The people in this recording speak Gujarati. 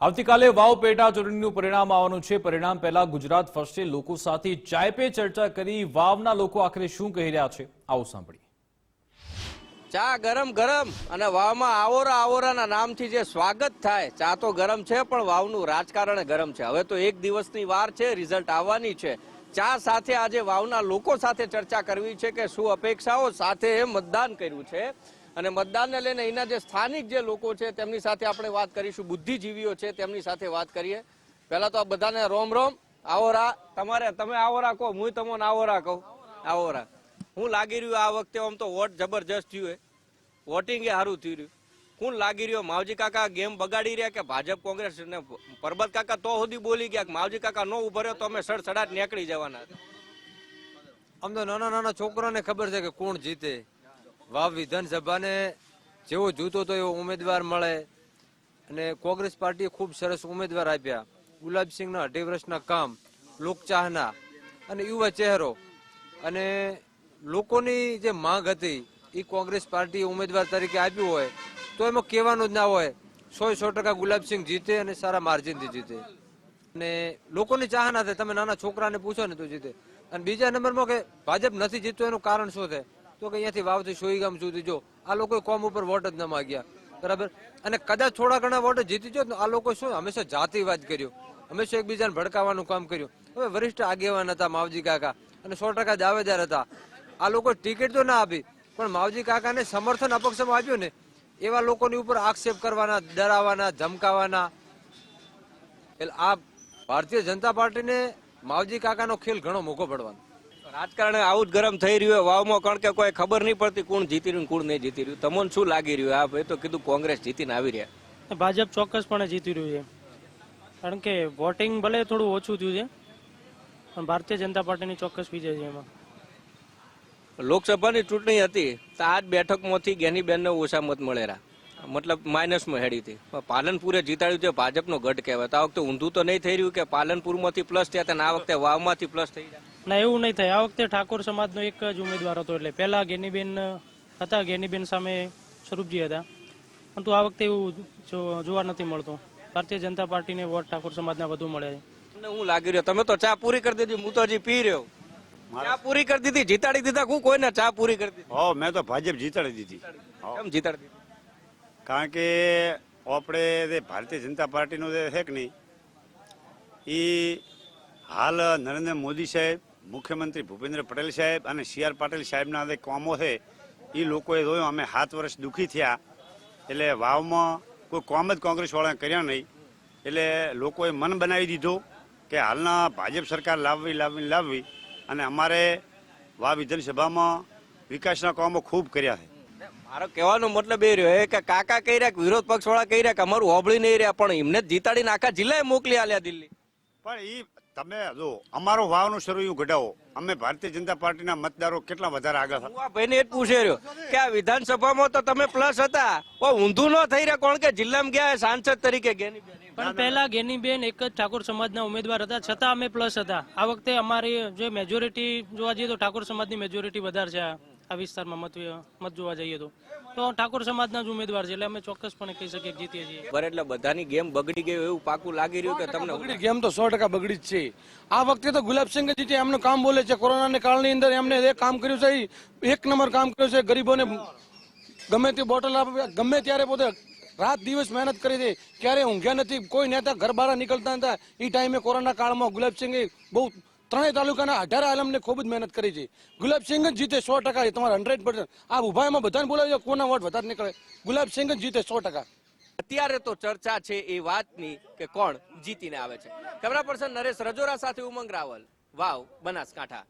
આવતીકાલે વાવ પેટા ચૂંટણીનું પરિણામ આવવાનું છે। પરિણામ પહેલા ગુજરાત ફર્સ્ટે લોકો સાથે ચાય પે ચર્ચા કરી વાવના લોકો આખરે શું કહી રહ્યા છે, આવો સાંભળીએ। ચા ગરમ ગરમ અને વાવમાં આવોરા આવોરાના નામથી જે સ્વાગત થાય, ચા તો ગરમ છે પણ વાવનું રાજકારણ ગરમ છે। હવે તો એક દિવસની વાર છે, રિઝલ્ટ આવવાની છે। ચા સાથે આજે વાવના લોકો સાથે ચર્ચા કરવી છે કે શું અપેક્ષાઓ સાથે મતદાન કર્યું છે અને મતદાનને લઈને અહીંના જે સ્થાનિક જે લોકો છે તેમની સાથે આપણે વાત કરીશું। બુદ્ધિજીવીઓ છે તેમની સાથે વાત કરીએ। પહેલા તો આ બધાને રોમ રોમ। આવોરા, તમે આવોરા કહો, હું તમને આવોરા કહું। આવોરા, હું લાગી રહ્યું આ વખતે આમ તો વોટ જબરજસ્ત થયું, વોટિંગ એ સારું થયું। કોણ લાગી રહ્યો? માવજી કાકા ગેમ બગાડી રહ્યા કે ભાજપ કોંગ્રેસ? ને પરબત કાકા તો સુધી બોલી ગયા કે માવજી કાકા નો ઉભો રહ્યો તો અમે સડસડાટ નીકળી જવાના। આમ તો નાના નાના છોકરાને ખબર છે કે કોણ જીતે। વાવ વિધાનસભાને જેવો જૂતો તો એવો ઉમેદવાર મળે અને કોંગ્રેસ પાર્ટીએ ખૂબ સરસ ઉમેદવાર આપ્યા। ગુલાબસિંહના 2.5 વર્ષના કામ, લોકચાહના અને યુવા ચહેરો અને લોકોની જે માંગ હતી એ કોંગ્રેસ પાર્ટીએ ઉમેદવાર તરીકે આપ્યું હોય તો એમાં કહેવાનું જ ના હોય। 100% ગુલાબસિંહ જીતે અને સારા માર્જિનથી જીતે અને લોકોની ચાહના છે। તમે નાના છોકરાને પૂછો ને તો જીતે। અને બીજા નંબરમાં કે ભાજપ નથી જીતતું એનું કારણ શું છે? તો કે અહીંયાથી વાવથી સોઈગામ સુધી જો આ લોકોએ કોમ ઉપર વોટ જ ન માગ્યા, બરાબર। અને કદાચ થોડા ઘણા વોટ જીતી જો આ લોકો શું હંમેશા જાતિવાદ કર્યો, હંમેશા એકબીજાને ભડકાવવાનું કામ કર્યું। હવે વરિષ્ઠ આગેવાન હતા માવજી કાકા અને 100% દાવેદાર હતા। આ લોકો ટિકિટ તો ના આપી પણ માવજી કાકાને સમર્થન અપક્ષમાં આપ્યું ને એવા લોકોની ઉપર આક્ષેપ કરવાના, ડરાવવાના, ધમકાવાના। એટલે આ ભારતીય જનતા પાર્ટીને માવજી કાકાનો ખેલ ઘણો મોઘો પડવાનો। રાજકારણ આવું જ ગરમ થઈ રહ્યું વાવમાં, કારણ કે કોઈ ખબર નહીં પડતી કોણ જીતી રહ્યું કોણ નહીં જીતી રહ્યું। તમને શું લાગી રહ્યું? આ ભાઈ તો કીધું કોંગ્રેસ જીતીને આવી રહ્યા। ભાજપ ચોક્કસપણે જીતી રહ્યું છે, કારણ કે વોટિંગ ભલે થોડું ઓછું થયું છે પણ ભારતીય જનતા પાર્ટીની ચોક્કસ વિજય છે એમાં। લોકસભાની ચૂંટણી હતી તો આ જ બેઠકમાંથી જ્ઞાનીબેનને ઓછા મત મળેલા, મતલબ માઇનસમાં હેડીથી। પાલનપુરે જીતાડ્યું છે, ભાજપનો ગઢ કહેવાય। તો આ વખતે ઊંધું તો નહીં થઈ રહ્યું કે પાલનપુરમાંથી પ્લસ થયા અને આ વખતે વાવમાંથી પ્લસ થઈ જાય? ના, એવું નહીં થાય। આ વખતે ઠાકોર સમાજનો એક જ ઉમેદવાર હતો, એટલે પહેલા જ્ઞાનીબેન હતા, જ્ઞાનીબેન સામે સ્વરૂપજી હતા, પરંતુ આ વખતે એવું જોવા નથી મળતું। ભારતીય જનતા પાર્ટીને વોટ ઠાકોર સમાજના વધુ મળે છે। તમને હું લાગી રહ્યો? તમે તો ચા પૂરી કરી દીધી, હું તો હજી પી રહ્યો। ચા પૂરી કરી દીધી, જીતાડી દીધા? હું કોઈને ચા પૂરી કરી દીધી? હા, મેં તો ભાજપ જીતાડી દીધી। કેમ જીતાડી દીધી? કારણ કે આપણે ભારતીય જનતા પાર્ટીનો જે છે કે નહીં, એ હાલ નરેન્દ્ર મોદી સાહેબ, મુખ્યમંત્રી ભૂપેન્દ્ર પટેલ સાહેબ અને CR પાટીલ સાહેબના જે કામો છે એ લોકોએ જોયું। અમે 7 વર્ષ દુઃખી થયા, એટલે વાવમાં કોઈ કામ જ કોંગ્રેસવાળાએ કર્યા નહીં, એટલે લોકોએ મન બનાવી દીધું કે હાલના ભાજપ સરકાર લાવવી અને અમારે વાવ વિધાનસભામાં વિકાસના કામો ખૂબ કર્યા છે। મારો કહેવાનો મતલબ એ રહ્યો કે કાકા કહી રહ્યા કે વિરોધ પક્ષ વાળા કહી રહ્યા કે અમારું હોબળી નહીં રહ્યા, પણ એમને જ જીતાડીને આખા જિલ્લાએ મોકલી આલ્યા દિલ્હી। પણ એ તમે જો અમારો વાવનું શરૂ એવું ઘટાવો, અમે ભારતીય જનતા પાર્ટીના મતદારો કેટલા વધારે આગળ। હું આ ભાઈને એ જ પૂછી રહ્યો કે આ વિધાનસભામાં તો તમે પ્લસ હતા, ઊંધું ન થઈ રહ્યા, કોણ કે જિલ્લામાં ગયા સાંસદ તરીકે જ્ઞાનીબેન? પણ પહેલા જ્ઞાનીબેન એક જ ઠાકોર સમાજના ઉમેદવાર હતા, છતાં અમે પ્લસ હતા। આ વખતે અમારી જે મેજોરિટી જોવા જઈએ તો ઠાકોર સમાજની મેજોરિટી વધારે છે આ વિસ્તારમાં। મત જોવા જઈએ તો ઠાકોર સમાજના જ ઉમેદવાર છે, એટલે અમે ચોક્કસપણે કહી શકીએ જીતીએ છીએ। એટલે બધાની ગેમ બગડી ગઈ એવું પાકું લાગી રહ્યું કે તમને? ગેમ તો 100% બગડી જ છે। આ વખતે તો ગુલાબસિંહ જીતે, એમનું કામ બોલે છે। કોરોનાને કાળની અંદર એમને જે કામ કર્યું છે એ 1 નંબર કામ કર્યું છે। ગરીબોને ગમે તે બોટલ આપે, ગમે ત્યારે પોતે રાત દિવસ મહેનત કરી દે, ક્યારે ઊંઘ્યા નથી। કોઈ નેતા ઘર બહાર નીકળતા હતા એ ટાઈમે કોરોના કાળમાં ગુલાબસિંહે બહુ 3 તાલુકાના 18 આલમને ખૂબ જ મહેનત કરી છે। ગુલાબસિંહ જ જીતે 100%, તમારે 100%। આ ઉભા એમાં બધાને બોલાવી કોના વોટ વધારે નીકળે, ગુલાબસિંહ જ જીતે 100%। અત્યારે તો ચર્ચા છે એ વાતની કે કોણ જીતીને આવે છે। કેમેરા પર્સન નરેશ રજોરા સાથે ઉમંગ રાવલ, વાવ, બનાસકાંઠા।